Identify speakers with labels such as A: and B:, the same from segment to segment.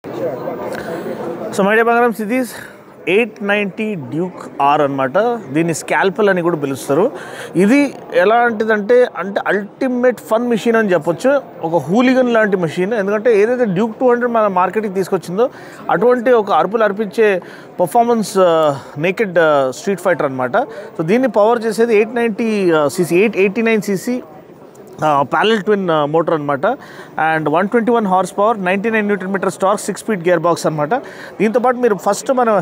A: So my day బంగారం series 890 Duke are అనమాట. దీన్ని స్కాల్పల్ అని కూడా పిలుస్తారు. ఇది ఎలాంటిదంటే అల్టిమేట్ ఫన్ మెషిన్ అని చెప్పొచ్చు. ఒక హూలిగన్ లాంటి మెషిన్. ఎందుకంటే ఏదైతే డ్యూక్ 200 మన మార్కెట్కి తీసుకొచ్చిందో అటువంటి ఒక అరుపులు అర్పించే పర్ఫార్మెన్స్ నేకెడ్ స్ట్రీట్ ఫైటర్ అనమాట. సో దీన్ని పవర్ చేసేది 890 cc 889 cc parallel twin motor అనమాట. And 121 horse power, 99 newton metres torque, 6 speed gear box అనమాట. దీంతోపాటు మీరు ఫస్ట్ మన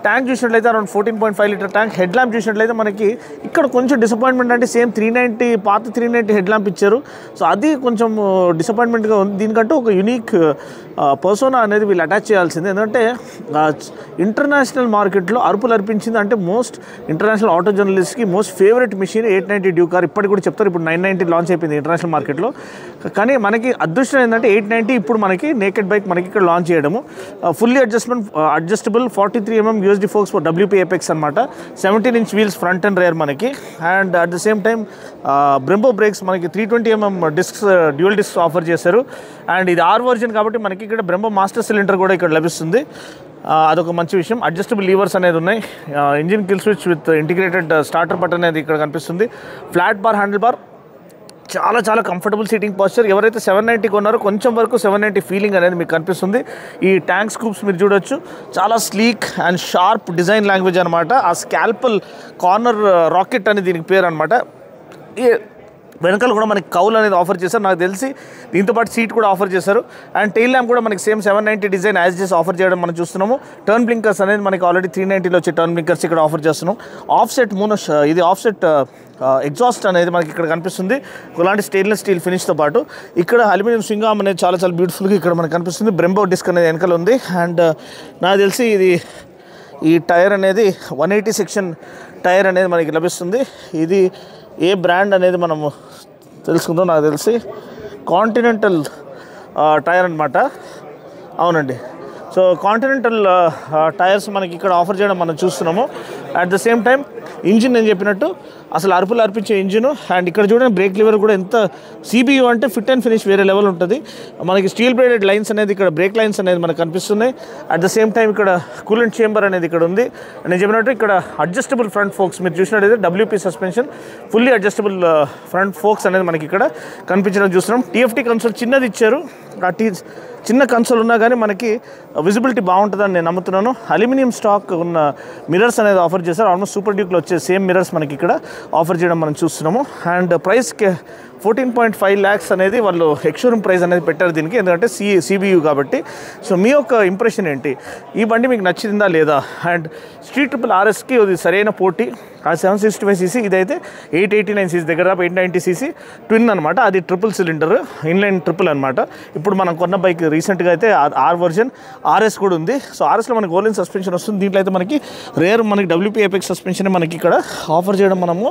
A: ట్యాంక్ చూసినట్లయితే around 14.5 litre tank. Head lamp చూసినట్లయితే మనకి ఇక్కడ కొంచెం డిసప్పాయింట్మెంట్ అంటే సేమ్ 390 పాత 390 హెడ్ ల్యాంప్ ఇచ్చారు. సో అది కొంచెం డిసప్పాయింట్మెంట్గా ఉంది. దీనికంటూ ఒక యునిక్ పర్సోనా అనేది వీళ్ళు అటాచ్ చేయాల్సింది. ఎందుకంటే ఇంటర్నేషనల్ మార్కెట్లో అరుపులు అర్పించింది అంటే మోస్ట్ ఇంటర్నేషనల్ ఆటో జర్నలిస్ట్కి most favourite machine 890 Duke R. ఇప్పటికి కూడా చెప్తారు. ఇప్పుడు 990 లాంచ్ అయిపోయింది ఇంటర్నేషనల్ మార్కెట్లో. కానీ మనకి అదృష్టం ఏంటంటే 890 ఇప్పుడు మనకి నేకెడ్ బైక్ మనకి ఇక్కడ లాంచ్ చేయడము. Fully adjustable 43mm USD forks for WP Apex అనమాట. 17 inch wheels front and rear మనకి. And at the same time Brembo brakes మనకి 320mm discs dual discs offer చేశారు. అండ్ ఇది ఆర్ వర్జన్ కాబట్టి మనకి ఇక్కడ బ్రెంబో మాస్టర్ సిలిండర్ కూడా ఇక్కడ లభిస్తుంది. అదొక మంచి విషయం. అడ్జస్టబుల్ లీవర్స్ అనేది ఉన్నాయి. Engine kill switch with integrated starter button అనేది ఇక్కడ కనిపిస్తుంది. ఫ్లాట్ బార్ హ్యాండిల్ బార్, చాలా కంఫర్టబుల్ సీటింగ్ పాస్చర్. ఎవరైతే 790 కొన్నారో కొంచెం వరకు 790 ఫీలింగ్ అనేది మీకు కనిపిస్తుంది. ఈ ట్యాంక్ స్కూప్స్ మీరు చూడొచ్చు. చాలా sleek and sharp design language అనమాట. ఆ స్కాల్పల్ కార్నర్ రాకెట్ అని దీనికి పేరు అనమాట. వెనకాల కూడా మనకి కౌల్ అనేది ఆఫర్ చేశారు నాకు తెలిసి. దీంతోపాటు సీట్ కూడా ఆఫర్ చేశారు. అండ్ టెయిల్ ల్యాంప్ కూడా మనకి సేమ్ 790 డిజైన్ యాజ్ చేసి ఆఫర్ చేయడం మనం చూస్తున్నాము. టర్న్ బ్లింకర్స్ అనేది మనకి ఆల్రెడీ 390లో వచ్చే టర్న్ బ్లింకర్స్ ఇక్కడ ఆఫర్ చేస్తున్నాం. ఆఫ్సెట్ ఇది ఆఫ్సెట్ ఎగ్జాస్ట్ అనేది మనకి ఇక్కడ కనిపిస్తుంది. అలాంటి స్టెయిన్లెస్ స్టీల్ ఫినిష్తో పాటు ఇక్కడ అల్యూమినియం స్వింగ్ ఆర్మ్ అనేది చాలా బ్యూటిఫుల్గా ఇక్కడ మనకు కనిపిస్తుంది. బ్రెంబో డిస్క్ అనేది వెనకాల ఉంది. అండ్ నాకు తెలిసి ఈ టైర్ అనేది 180 సెక్షన్ టైర్ అనేది మనకి లభిస్తుంది. ఇది ఏ బ్రాండ్ అనేది మనము తెలుసుకుందాం. నాకు తెలిసి కాంటినెంటల్ టైర్ అనమాట. అవునండి. సో కాంటినెంటల్ టైర్స్ మనకి ఇక్కడ ఆఫర్ చేయడం మనం చూస్తున్నాము. At the same time engine నేను చెప్పినట్టు అసలు అరుపులు అర్పించే ఇంజిన్. అండ్ ఇక్కడ చూడండి బ్రేక్ లివర్ కూడా ఎంత CBU అంటే ఫిట్ అండ్ ఫినిష్ వేరే లెవెల్ ఉంటుంది. మనకి స్టీల్ బ్రేడెడ్ లైన్స్ అనేది ఇక్కడ బ్రేక్ లైన్స్ అనేది మనకు కనిపిస్తున్నాయి. అట్ ద సేమ్ టైం ఇక్కడ కూలెంట్ చేంబర్ అనేది ఇక్కడ ఉంది. నేను చెప్పినట్టు ఇక్కడ అడ్జస్టబుల్ ఫ్రంట్ ఫోక్స్ మీరు చూసినట్టయితే WP suspension fully adjustable front forks అనేది మనకి ఇక్కడ కనిపించడం చూస్తున్నాం. TFT కన్సోల్ చిన్నది ఇచ్చారు. ఆ చిన్న కన్సోల్ ఉన్నా కానీ మనకి విజిబిలిటీ బాగుంటుందని నేను నమ్ముతున్నాను. అల్యూమినియం స్టాక్ ఉన్న మిరర్స్ అనేది ఆఫర్ చేశారు. ఆల్మోస్ట్ సూపర్ డ్యూక్లో వచ్చే సేమ్ మిరర్స్ మనకి ఇక్కడ ఆఫర్ చేయడం మనం చూస్తున్నాము. అండ్ ప్రైస్కి 14.5 lakhs అనేది వాళ్ళు ఎక్స్షోరూమ్ ప్రైస్ అనేది పెట్టారు దీనికి. ఎందుకంటే CBU కాబట్టి. సో మీ యొక్క ఇంప్రెషన్ ఏంటి? ఈ బండి మీకు నచ్చిందా లేదా? అండ్ స్ట్రీట్ ట్రిపుల్ RSకి ఇది సరైన పోటీ. ఆ 765cc ఇదైతే 889cc దగ్గర 890cc ట్విన్ అనమాట. అది ట్రిపుల్ సిలిండర్ ఇన్లైన్ ట్రిపుల్ అనమాట. ఇప్పుడు మనం కొన్న బైక్ రీసెంట్గా అయితే ఆర్ వర్జన్ RS కూడా ఉంది. సో RSలో మనకి ఓలిన్ సస్పెన్షన్ వస్తుంది. దీంట్లో అయితే మనకి రేర్ మనకి WP Apex సస్పెన్షన్ మనకి ఇక్కడ ఆఫర్ చేయడం మనము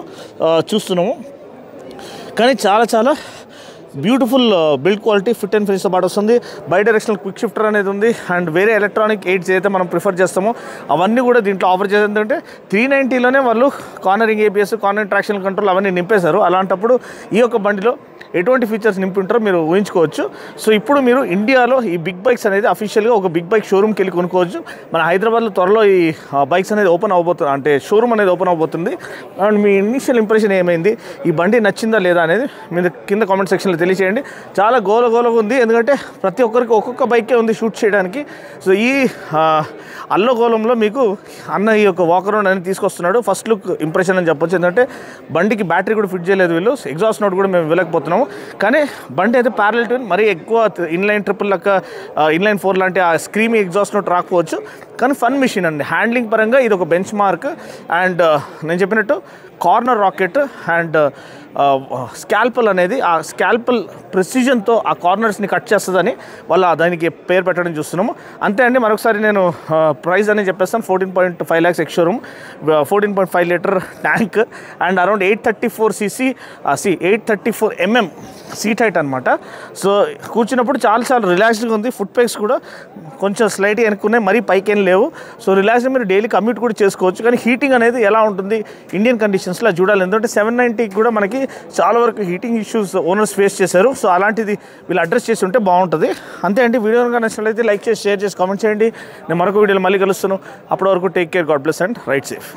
A: చూస్తున్నాము. కానీ చాలా beautiful build quality, fit and ఫినిష్తో పాటు వస్తుంది. బై డైరెక్షనల్ క్విక్ షిఫ్టర్ అనేది ఉంది. అండ్ వేరే ఎలక్ట్రానిక్ ఎయిడ్స్ అయితే మనం ప్రిఫర్ చేస్తామో అవన్నీ కూడా దీంట్లో ఆఫర్ చేసేది. ఎందుకంటే 390లోనే వాళ్ళు cornering ABS, corner traction control అవన్నీ నింపేశారు. అలాంటప్పుడు ఈ యొక్క బండిలో ఎటువంటి ఫీచర్స్ నింపి ఉంటారో మీరు ఊహించుకోవచ్చు. సో ఇప్పుడు మీరు ఇండియాలో ఈ బిగ్ బైక్స్ అనేది అఫీషియల్గా ఒక బిగ్ బైక్ షోరూమ్కి వెళ్ళి కొనుక్కోవచ్చు. మన హైదరాబాద్లో త్వరలో ఈ బైక్స్ అనేది ఓపెన్ అవబోతుంది, అంటే షోరూమ్ అనేది ఓపెన్ అవబోతుంది. అండ్ మీ ఇనిషియల్ ఇంప్రెషన్ ఏమైంది? ఈ బండి నచ్చిందా లేదా అనేది మీరు కింద కామెంట్ సెక్షన్లో తెలియచేయండి. చాలా గోలగా ఉంది. ఎందుకంటే ప్రతి ఒక్కరికి ఒక్కొక్క బైకే ఉంది షూట్ చేయడానికి. సో ఈ అల్లగోళంలో మీకు అన్న ఈ యొక్క వాకర్ రౌండ్ అనేది తీసుకొస్తున్నాడు. ఫస్ట్ లుక్ ఇంప్రెషన్ అని చెప్పొచ్చు. ఎందుకంటే బండికి బ్యాటరీ కూడా ఫిట్ చేయలేదు వీళ్ళు. ఎగ్జాస్ట్ నోట్ కూడా మేము వెళ్ళకపోతున్నాము. కానీ బండి అయితే ప్యారలల్ ట్విన్, మరీ ఎక్కువ ఇన్లైన్ ట్రిపుల్ లెక్క ఇన్లైన్ 4 లాంటి ఆ స్క్రీమీ ఎగ్జాస్ట్ నోట్ రాకపోవచ్చు. కానీ ఫన్ మిషన్ అండి. హ్యాండ్లింగ్ పరంగా ఇది ఒక బెంచ్ మార్క్. అండ్ నేను చెప్పినట్టు కార్నర్ రాకెట్ అండ్ స్కాల్పల్ అనేది ఆ స్కాల్పల్ ప్రెసిజన్తో ఆ కార్నర్స్ని కట్ చేస్తుందని వాళ్ళ దానికి పేరు పెట్టడం చూస్తున్నాము. అంతే అండి. మరొకసారి నేను ప్రైస్ అనేది చెప్పేస్తాను. 14.5 lakhs ex-showroom, 14.5 litre tank and around 834 mm seat height అనమాట. సో కూర్చున్నప్పుడు చాలా రిలాక్స్డ్గా ఉంది. ఫుట్ పెగ్స్ కూడా కొంచెం స్లైట్గా వెనుక్కున్నాయి, మరీ పైకేం లేవు. సో రిలాక్స్గా మీరు డైలీ కమ్యూట్ కూడా చేసుకోవచ్చు. కానీ హీటింగ్ అనేది ఎలా ఉంటుంది ఇండియన్ కండిషన్స్లో చూడాలి. ఎందుకంటే 790కి కూడా మనకి చాలా వరకు హీటింగ్ ఇష్యూస్ ఓనర్స్ ఫేస్ చేశారు. సో అలాంటిది వీళ్ళు అడ్రస్ చేసి ఉంటే బాగుంటుంది. అంతే అండి. వీడియో కనుక నచ్చినట్లయితే లైక్ చేసి, షేర్ చేసి, కామెంట్ చేయండి. నేను మరొక వీడియోలో మళ్ళీ కలుస్తాను. అప్పటి వరకు take care, God bless and right safe.